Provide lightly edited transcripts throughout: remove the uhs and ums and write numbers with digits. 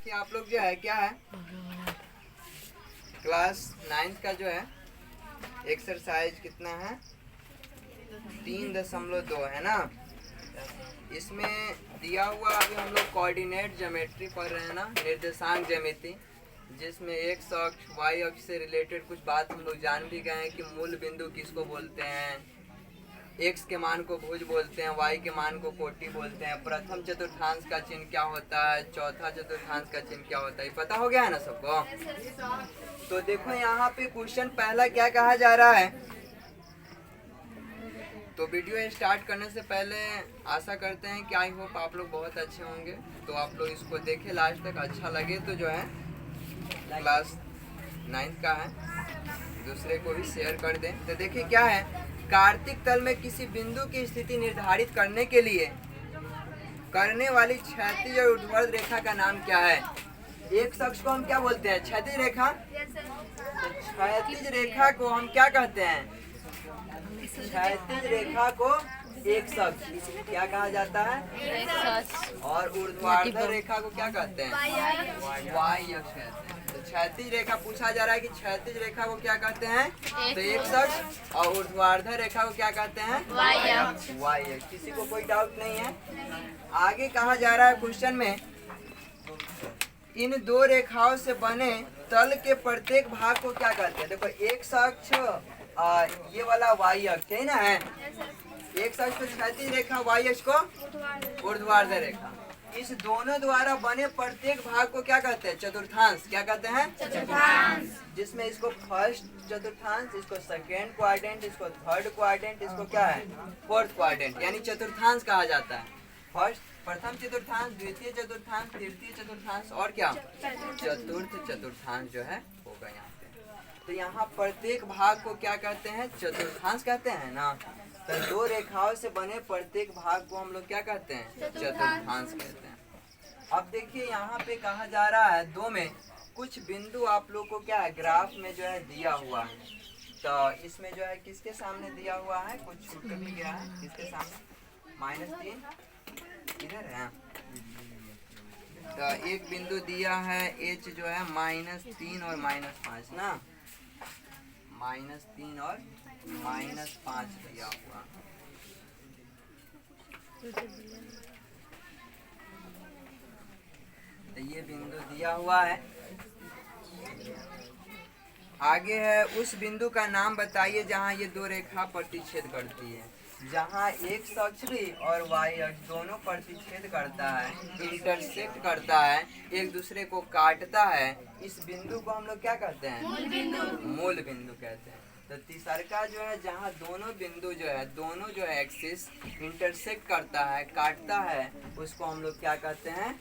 देखिए आप लोग जो है क्या है क्लास 9th का जो है एक्सरसाइज कितना है 3.2 है ना। इसमें दिया हुआ अभी हम लोग कोऑर्डिनेट ज्योमेट्री पढ़ रहे हैं ना, निर्देशांक ज्यामिति, जिसमें एक्स अक्ष वाई अक्ष से रिलेटेड कुछ बात हम लोग जान भी गए हैं कि मूल बिंदु किसको बोलते हैं, एक्स के मान को भुज बोलते हैं, वाई के मान को कोटि बोलते हैं, प्रथम चतुर्थांश का चिन्ह क्या होता है, चौथा चतुर्थांश का चिन्ह क्या होता है, पता हो गया है ना सबको। तो देखो यहाँ पे क्वेश्चन पहला क्या कहा जा रहा है। तो वीडियो स्टार्ट करने से पहले आशा करते हैं कि आई होप आप लोग बहुत अच्छे होंगे, तो आप लोग इसको देखें लास्ट तक, अच्छा लगे तो जो है क्लास 9th का है दूसरे को भी शेयर कर दें। तो देखिए क्या है, कार्तिक तल में किसी बिंदु की स्थिति निर्धारित करने के लिए करने वाली क्षैतिज और ऊर्ध्वाधर रेखा का नाम क्या है। एक शख्स को हम क्या बोलते हैं, क्षैतिज रेखा। तो क्षैतिज रेखा को हम क्या कहते हैं, क्षैतिज रेखा को एक शख्स क्या कहा जाता है, और ऊर्ध्वाधर रेखा को क्या कहते हैं, वाई अक्ष कहते हैं। तो क्षैतिज रेखा पूछा जा रहा है कि क्षैतिज रेखा को क्या कहते हैं, तो एक शख्स, और ऊर्ध्वाधर रेखा को क्या कहते हैं, वाई अक्ष। किसी को कोई डाउट नहीं है। आगे कहा जा रहा है क्वेश्चन में, इन दो रेखाओं से बने तल के प्रत्येक भाग को क्या कहते हैं। देखो एक शख्स ये वाला वाई अक्ष है ना, है एक शख्स को क्षैतिज रेखा, वाई अक्ष को ऊर्ध्वाधर रेखा। इस दोनों द्वारा बने प्रत्येक भाग को क्या कहते हैं, चतुर्थांश। क्या कहते हैं, चतुर्थांश। जिसमें इसको फर्स्ट चतुर्थांश, इसको सेकेंड क्वाड्रेंट, इसको थर्ड क्वाड्रेंट, इसको क्या है फोर्थ क्वाड्रेंट, यानी चतुर्थांश कहा जाता है। फर्स्ट प्रथम चतुर्थांश, द्वितीय चतुर्थांश, तृतीय चतुर्थांश और क्या चतुर्थ चतुर्थांश जो है होगा यहाँ पे। तो यहाँ प्रत्येक भाग को क्या कहते हैं, चतुर्थांश कहते हैं ना। तो दो रेखाओं से बने प्रत्येक भाग को हम लोग क्या कहते हैं, चतुर्थांश कहते हैं। अब देखिए यहाँ पे कहा जा रहा है दो में कुछ बिंदु आप लोग को क्या है ग्राफ में जो है दिया हुआ है। तो इसमें जो है किसके सामने दिया हुआ है, कुछ छूट भी गया है, किसके सामने, -3 इधर है। तो एक बिंदु दिया है एच जो है -3 और -5 ना, -3 और -5 दिया हुआ। तो ये बिंदु दिया हुआ है। आगे है, उस बिंदु का नाम बताइए जहाँ ये दो रेखा प्रतिच्छेद करती है। जहाँ एक अक्ष भी और वाई अक्ष दोनों प्रतिच्छेद करता है, इंटरसेक्ट करता है, एक दूसरे को काटता है, इस बिंदु को हम लोग क्या कहते हैं, मूल बिंदु कहते हैं। तो तीसरा जो है जहाँ दोनों बिंदु जो है एक्सिस इंटरसेक्ट करता है, काटता है, उसको हम लोग क्या कहते हैं,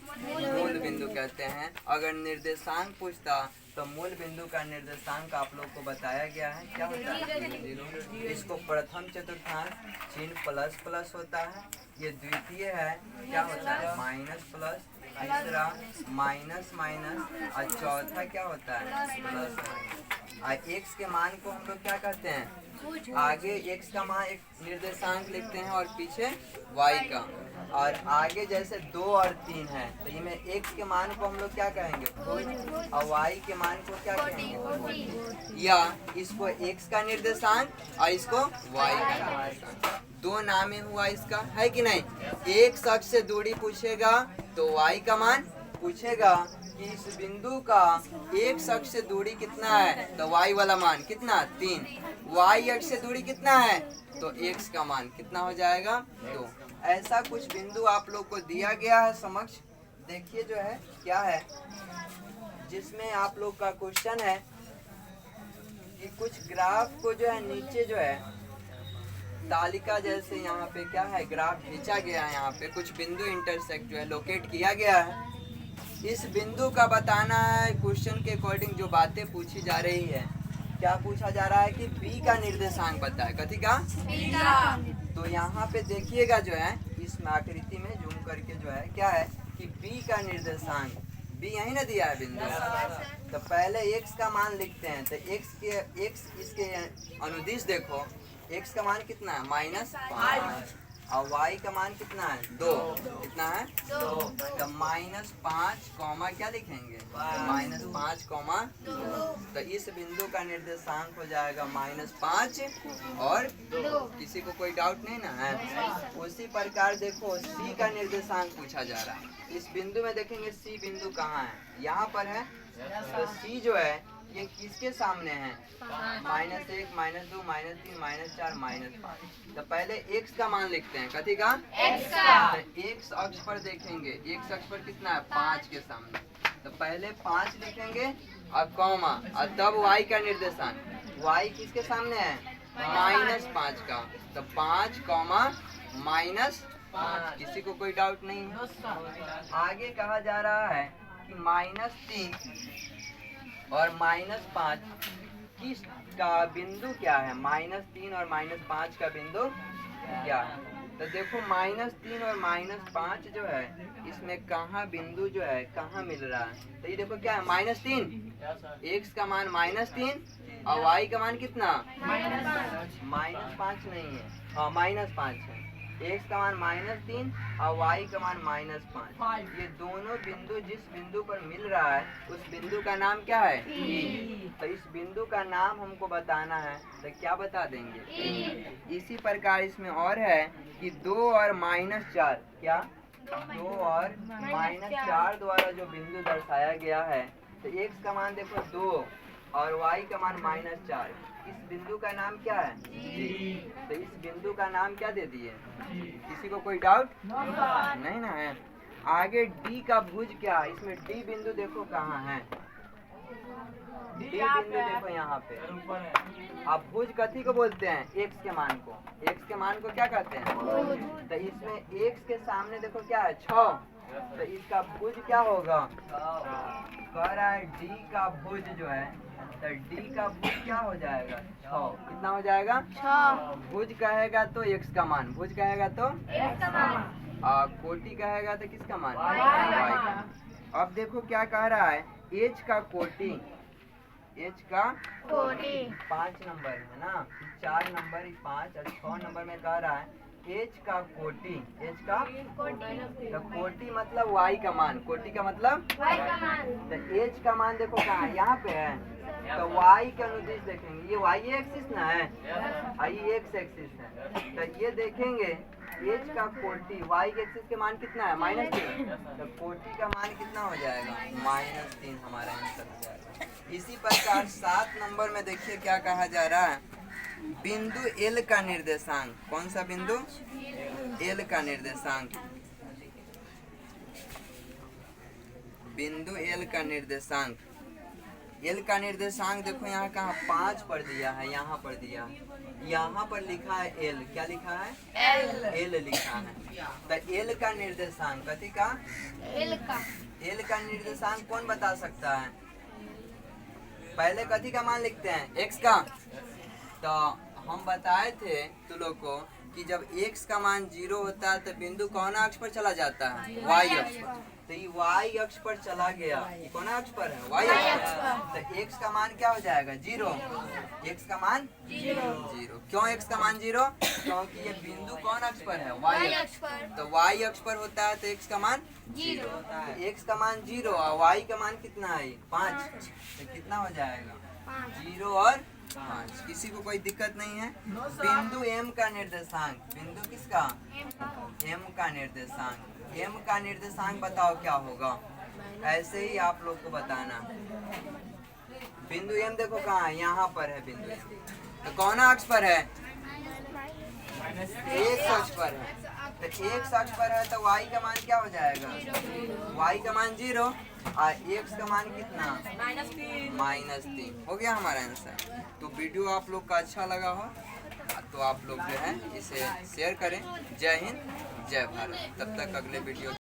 मूल बिंदु कहते हैं। अगर निर्देशांक पूछता तो मूल बिंदु का निर्देशांक आप लोग को बताया गया है, क्या होता है, इसको प्रथम चतुर्थांश चिन्ह प्लस प्लस होता है, ये द्वितीय है क्या होता है माइनस प्लस, तीसरा माइनस माइनस, और चौथा क्या होता है प्लस माइनस। एक्स के मान को हम लोग क्या कहते हैं, आगे एक्स का मान एक निर्देशांक लिखते हैं और पीछे वाई का, और आगे जैसे 2 और 3 है तो इनमें एक्स के मान को हम लोग क्या कहेंगे और वाई के मान को क्या कहेंगे, या इसको एक्स का निर्देशांक और इसको वाई का निर्देशांक। दो नामे हुआ इसका, है कि नहीं। एक शख्स से दूरी पूछेगा तो वाई का मान पूछेगा कि इस बिंदु का एक शख्स से दूरी कितना है, तो वाई वाला मान कितना 3, वाई अक्ष से दूरी कितना है तो एक्स का मान कितना हो जाएगा 2। ऐसा कुछ बिंदु आप लोग को दिया गया है समक्ष। देखिए जो है क्या है, जिसमें आप लोग का क्वेश्चन है कि कुछ ग्राफ को जो है नीचे जो है तालिका जैसे यहाँ पे क्या है ग्राफ खींचा गया है, यहाँ पे कुछ बिंदु इंटरसेक्ट जो है लोकेट किया गया है। इस बिंदु का बताना है, क्वेश्चन के अकॉर्डिंग जो बातें पूछी जा रही है। क्या पूछा जा रहा है कि P का निर्देशांक बताए, कथी का P का। तो यहाँ पे देखिएगा जो है इस आकृति में जूम करके जो है क्या है कि B का निर्देशांक, B यही ना दिया है बिंदु। तो पहले x का मान लिखते हैं, तो x इसके अनुदिश देखो, x का मान कितना है -5, और y का मान कितना है 2, कितना है 2। तो -5 कॉमा क्या लिखेंगे -5 कॉमा 2। तो इस बिंदु का निर्देशांक हो जाएगा -5 और 2। किसी को कोई डाउट नहीं ना है। उसी प्रकार देखो c का निर्देशांक पूछा जा रहा है। इस बिंदु में देखेंगे c बिंदु कहाँ है, यहाँ पर है। तो c जो है ये किसके सामने है, -1 -2 -3 -4 -5। तो पहले x का मान लिखते हैं, कथी का x का। तो x अक्ष पर देखेंगे, x अक्ष पर कितना है 5 के सामने। तो पहले 5 लिखेंगे और कॉमा और तब y का निर्देशांक। y किसके सामने है -5 का। तो 5 कॉमा -5। किसी को कोई डाउट नहीं है। आगे कहा जा रहा है कि -3 और -5 किस का बिंदु क्या है, -3 और -5 का बिंदु क्या है। तो देखो -3 और -5 जो है इसमें कहाँ बिंदु जो है कहाँ मिल रहा है। तो ये देखो क्या है -3, x का मान -3 और y का मान कितना -5 नहीं है, हाँ -5 है। x का मान -3 और y का मान -5। ये दोनों बिंदु जिस बिंदु पर मिल रहा है उस बिंदु का नाम क्या है तो इस बिंदु का नाम हमको बताना है। तो क्या बता देंगे। इसी प्रकार इसमें और है कि 2 और -4, क्या 2 और -4 द्वारा जो बिंदु दर्शाया गया है। तो x का मान देखो 2 और y का मान -4। इस बिंदु का नाम क्या है तो इस बिंदु का नाम क्या दे दिए। किसी को कोई डाउट नहीं ना है। आगे D का भुज क्या है, इसमें D बिंदु देखो कहाँ है। D बिंदु देखो यहाँ पे। अब भुज कथी को बोलते हैं, x के मान को। x के मान को क्या कहते हैं तो इसमें x के सामने देखो क्या है 6। तो इसका भुज क्या होगा, कह रहा है D का भुज जो है। तो D का भुज क्या हो जाएगा 6। कितना हो जाएगा 6। भुज कहेगा तो x का मान, भुज कहेगा तो x का मान, कोटि कहेगा तो किसका मान y का। अब देखो क्या कह रहा है, h का कोटि, h का कोटि 5 नंबर है ना, 4 नंबर 5 और 6 नंबर में कह रहा है h का कोटि, h का कोटि। तो कोटि मतलब y का मान, कोटि का मतलब y का मान। तो h का मान देखो कहाँ है, यहाँ पे है। तो y के अनुदिश देखेंगे, ये y एक्सिस ना है, ये x एक्सिस है। तो ये देखेंगे h का कोटि y एक्सिस के मान कितना है -3। तो कोटि का मान कितना हो जाएगा -3, हमारा आंसर हो जाएगा। इसी प्रकार 7 नंबर में देखिए क्या कहा जा रहा है, बिंदु L का निर्देशांक। कौन सा बिंदु L का निर्देशांक, बिंदु L का निर्देशांक। L का निर्देशांक देखो यहाँ कहाँ 5 पर दिया है, यहाँ पर दिया है, यहाँ पर लिखा है L। क्या लिखा है L लिखा है। तो L का निर्देशांक कथी का L का निर्देशांक कौन बता सकता है। पहले कथी का मान लिखते हैं x का। तो हम बताए थे तुम लोग को कि जब x का मान 0 होता है तो बिंदु कौन अक्ष पर चला जाता है y अक्ष पर। तो ये y अक्ष पर चला गया, ये कौन अक्ष पर है y अक्ष पर। तो x का मान क्या हो जाएगा 0, x का मान 0। क्यों x का मान 0, क्योंकि ये बिंदु कौन अक्ष पर है y अक्ष पर। तो y अक्ष पर होता है तो x का मान 0 होता है। x का मान 0 और y का मान कितना है 5। तो कितना हो जाएगा 0 और 5। किसी को कोई दिक्कत नहीं है। बिंदु M का निर्देशांक, बिंदु किसका M का निर्देशांक। M का निर्देशांक बताओ क्या होगा, ऐसे ही आप लोग को बताना। बिंदु M देखो कहाँ है, यहाँ पर है बिंदु M। तो कौन अक्ष पर है x अक्ष पर है। तो x अक्ष पर है तो y का मान क्या हो जाएगा y का मान 0 और x का मान कितना -3 हो गया हमारा आंसर। तो वीडियो आप लोग का अच्छा लगा हो तो आप लोग जो है इसे शेयर करें। जय हिंद जय भारत। तब तक अगले वीडियो